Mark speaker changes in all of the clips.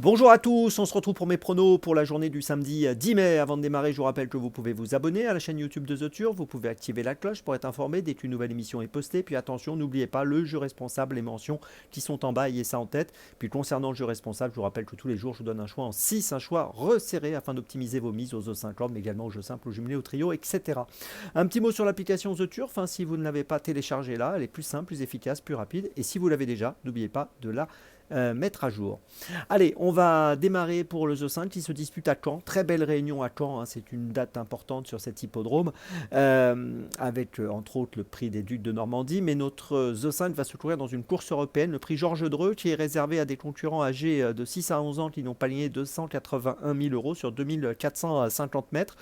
Speaker 1: Bonjour à tous, on se retrouve pour mes pronos pour la journée du samedi 10 mai. Avant de démarrer, je vous rappelle que vous pouvez vous abonner à la chaîne YouTube de The Turf, vous pouvez activer la cloche pour être informé dès qu'une nouvelle émission est postée. Puis attention, n'oubliez pas le jeu responsable, les mentions qui sont en bas, ayez ça en tête. Puis concernant le jeu responsable, je vous rappelle que tous les jours, je vous donne un choix en 6, un choix resserré afin d'optimiser vos mises aux O50, mais également aux jeux simples, aux jumelés, au trio, etc. Un petit mot sur l'application The Turf, si vous ne l'avez pas téléchargée là, elle est plus simple, plus efficace, plus rapide. Et si vous l'avez déjà, n'oubliez pas de la mettre à jour. Allez, on va démarrer pour le The 5 qui se dispute à Caen. Très belle réunion à Caen, c'est une date importante sur cet hippodrome, avec entre autres le prix des Ducs de Normandie. Mais notre The 5 va se courir dans une course européenne, le prix Georges Dreux, qui est réservé à des concurrents âgés de 6 à 11 ans qui n'ont pas gagné 281 000 euros sur 2450 mètres.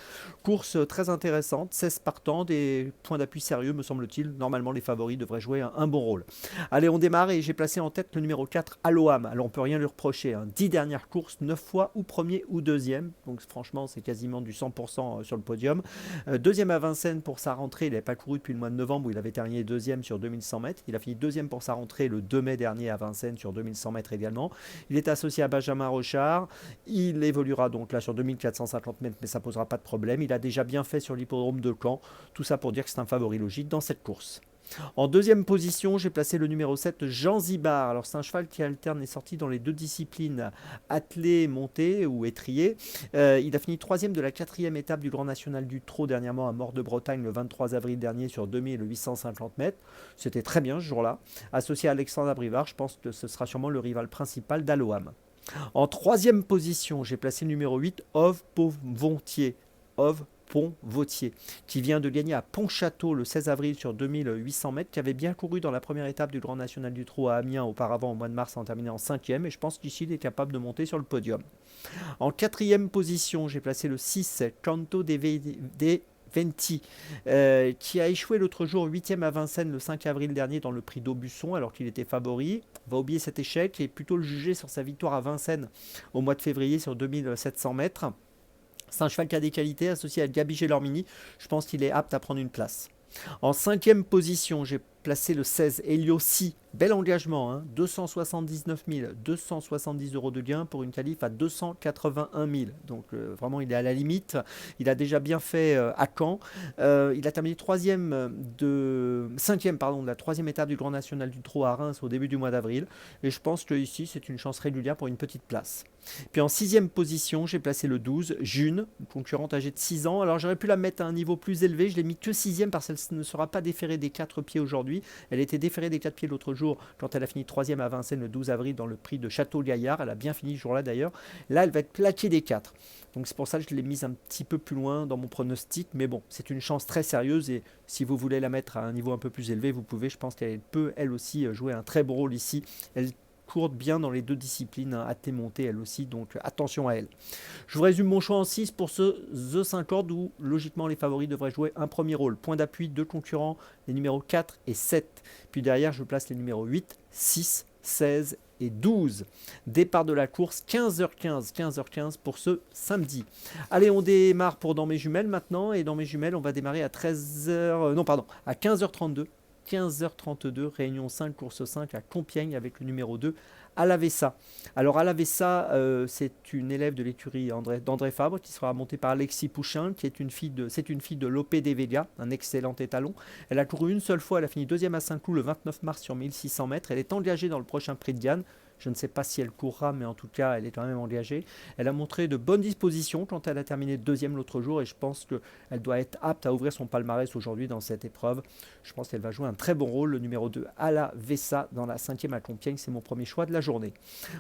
Speaker 1: Course très intéressante, 16 partants, des points d'appui sérieux me semble-t-il. Normalement, les favoris devraient jouer un bon rôle. Allez, on démarre et j'ai placé en tête le numéro 4, Aloam. Alors, on peut rien lui reprocher. 10 dernières courses, 9 fois ou premier ou deuxième. Donc, franchement, c'est quasiment du 100% sur le podium. Deuxième à Vincennes pour sa rentrée. Il n'avait pas couru depuis le mois de novembre où il avait terminé deuxième sur 2100 mètres. Il a fini deuxième pour sa rentrée le 2 mai dernier à Vincennes sur 2100 mètres également. Il est associé à Benjamin Rochard. Il évoluera donc là sur 2450 mètres, mais ça ne posera pas de problème. Il a déjà bien fait sur l'hippodrome de Caen. Tout ça pour dire que c'est un favori logique dans cette course. En deuxième position, j'ai placé le numéro 7, Jean Zibar. Alors c'est un cheval qui alterne les sorties dans les deux disciplines, attelé, monté ou étrier. Il a fini troisième de la quatrième étape du Grand National du Trot dernièrement à Mort de Bretagne le 23 avril dernier sur 2850 mètres. C'était très bien ce jour-là. Associé à Alexandre Abrivard, je pense que ce sera sûrement le rival principal d'Aloam. En troisième position, j'ai placé le numéro 8, Ove Pontvontier. Ove Pont-Vautier, qui vient de gagner à Pontchâteau le 16 avril sur 2800 mètres, qui avait bien couru dans la première étape du Grand National du Trot à Amiens auparavant au mois de mars en terminant en 5e, et je pense qu'ici il est capable de monter sur le podium. En quatrième position, j'ai placé le 6, Canto de Venti, qui a échoué l'autre jour 8e à Vincennes le 5 avril dernier dans le prix d'Aubusson alors qu'il était favori. On va oublier cet échec et plutôt le juger sur sa victoire à Vincennes au mois de février sur 2700 mètres. C'est un cheval qui a des qualités associé à Gabi Gelormini. Je pense qu'il est apte à prendre une place. En cinquième position, j'ai placé le 16, Eliosi. Bel engagement, 279 000, 270 euros de gain pour une qualif à 281 000. Donc vraiment, il est à la limite. Il a déjà bien fait à Caen. Il a terminé cinquième de la troisième étape du Grand National du Trot à Reims au début du mois d'avril. Et je pense que ici, c'est une chance régulière pour une petite place. Puis en sixième position, j'ai placé le 12, June, une concurrente âgée de 6 ans. Alors j'aurais pu la mettre à un niveau plus élevé. Je l'ai mis que sixième parce qu'elle ne sera pas déférée des 4 pieds aujourd'hui. Elle était déférée des 4 pieds l'autre jour quand elle a fini troisième à Vincennes le 12 avril dans le prix de Château-Gaillard. Elle a bien fini ce jour-là d'ailleurs. Là, elle va être plaquée des 4. Donc c'est pour ça que je l'ai mise un petit peu plus loin dans mon pronostic. Mais bon, c'est une chance très sérieuse et si vous voulez la mettre à un niveau un peu plus élevé, vous pouvez. Je pense qu'elle peut, elle aussi, jouer un très bon rôle ici. Elle court bien dans les deux disciplines, à T-montée elle aussi, donc attention à elle. Je vous résume mon choix en 6 pour ce The 50 où logiquement les favoris devraient jouer un premier rôle. Point d'appui, deux concurrents, les numéros 4 et 7. Puis derrière, je place les numéros 8, 6, 16 et 12. Départ de la course, 15h15 pour ce samedi. Allez, on démarre pour Dans mes jumelles maintenant. Et dans mes jumelles, on va démarrer à 13h... non, pardon, à 15h32. 15h32, réunion 5, course 5 à Compiègne avec le numéro 2, Alavessa. Alors Alavessa, c'est une élève de l'écurie d'André Fabre qui sera montée par Alexis Pouchin, qui est une fille de Lope de Vega, un excellent étalon. Elle a couru une seule fois, elle a fini deuxième à Saint-Cloud le 29 mars sur 1600 mètres. Elle est engagée dans le prochain prix de Diane. Je ne sais pas si elle courra, mais en tout cas, elle est quand même engagée. Elle a montré de bonnes dispositions quand elle a terminé deuxième l'autre jour et je pense qu'elle doit être apte à ouvrir son palmarès aujourd'hui dans cette épreuve. Je pense qu'elle va jouer un très bon rôle. Le numéro 2, Alavessa, dans la 5e à Compiègne, c'est mon premier choix de la journée.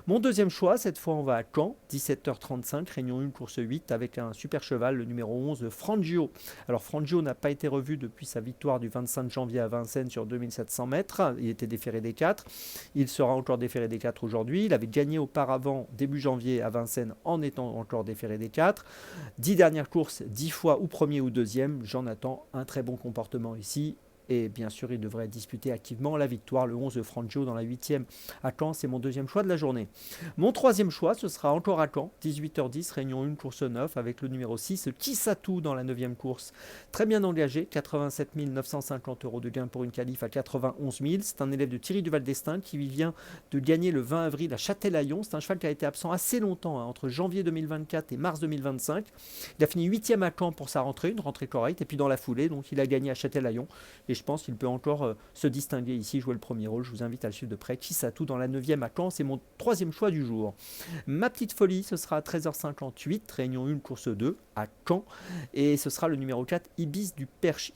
Speaker 1: Mon deuxième choix, cette fois, on va à Caen, 17h35, réunion 1, course 8, avec un super cheval, le numéro 11, Frangio. Alors, Frangio n'a pas été revu depuis sa victoire du 25 janvier à Vincennes sur 2700 mètres. Il était déféré des 4. Il sera encore déféré des 4 aujourd'hui. Il avait gagné auparavant, début janvier, à Vincennes, en étant encore déféré des 4. 10 dernières courses, 10 fois ou premier ou deuxième. J'en attends un très bon comportement ici. Et bien sûr, il devrait disputer activement la victoire. Le 11 Frangio dans la 8e à Caen, c'est mon deuxième choix de la journée. Mon troisième choix, ce sera encore à Caen, 18h10, réunion 1, course 9, avec le numéro 6, Kisatou dans la 9e course. Très bien engagé, 87 950 € de gain pour une qualif à 91 000. C'est un élève de Thierry Duval d'Estaing qui vient de gagner le 20 avril à Châtelaillon. C'est un cheval qui a été absent assez longtemps, entre janvier 2024 et mars 2025. Il a fini 8e à Caen pour sa rentrée, une rentrée correcte, et puis dans la foulée, donc il a gagné à Châtelaillon. Et je pense qu'il peut encore se distinguer ici, jouer le premier rôle. Je vous invite à le suivre de près. Kisatou dans la 9e à Caen, c'est mon troisième choix du jour. Ma petite folie, ce sera à 13h58, réunion 1, course 2 à Caen. Et ce sera le numéro 4, Iris du Perche.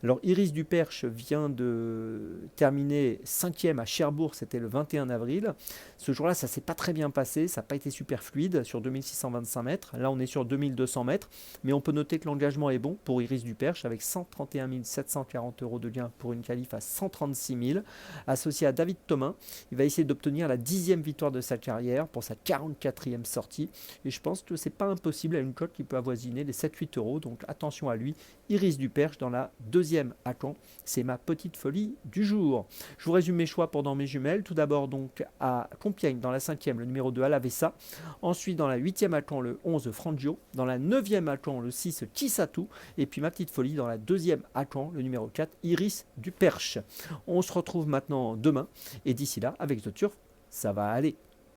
Speaker 1: Alors Iris du Perche vient de terminer 5e à Cherbourg, c'était le 21 avril. Ce jour-là, ça ne s'est pas très bien passé, ça n'a pas été super fluide sur 2625 mètres. Là, on est sur 2200 mètres, mais on peut noter que l'engagement est bon pour Iris du Perche avec 131 740 € de gain pour une qualif à 136 000. Associé à David Thomain, il va essayer d'obtenir la 10e victoire de sa carrière pour sa 44e sortie. Et je pense que c'est pas impossible à une cote qui peut avoisiner les 7-8 €. Donc attention à lui. Iris du Perche dans la 2e à Caen. C'est ma petite folie du jour. Je vous résume mes choix pendant mes jumelles. Tout d'abord donc à Compiègne dans la 5e, le numéro 2 Alavessa. Ensuite dans la 8e à Caen, le 11 Frangio. Dans la 9e à Caen, le 6 Kisatou. Et puis ma petite folie dans la 2e à Caen, le numéro 4 Iris du Perche. On se retrouve maintenant demain. Et d'ici là, avec The Turf, ça va aller.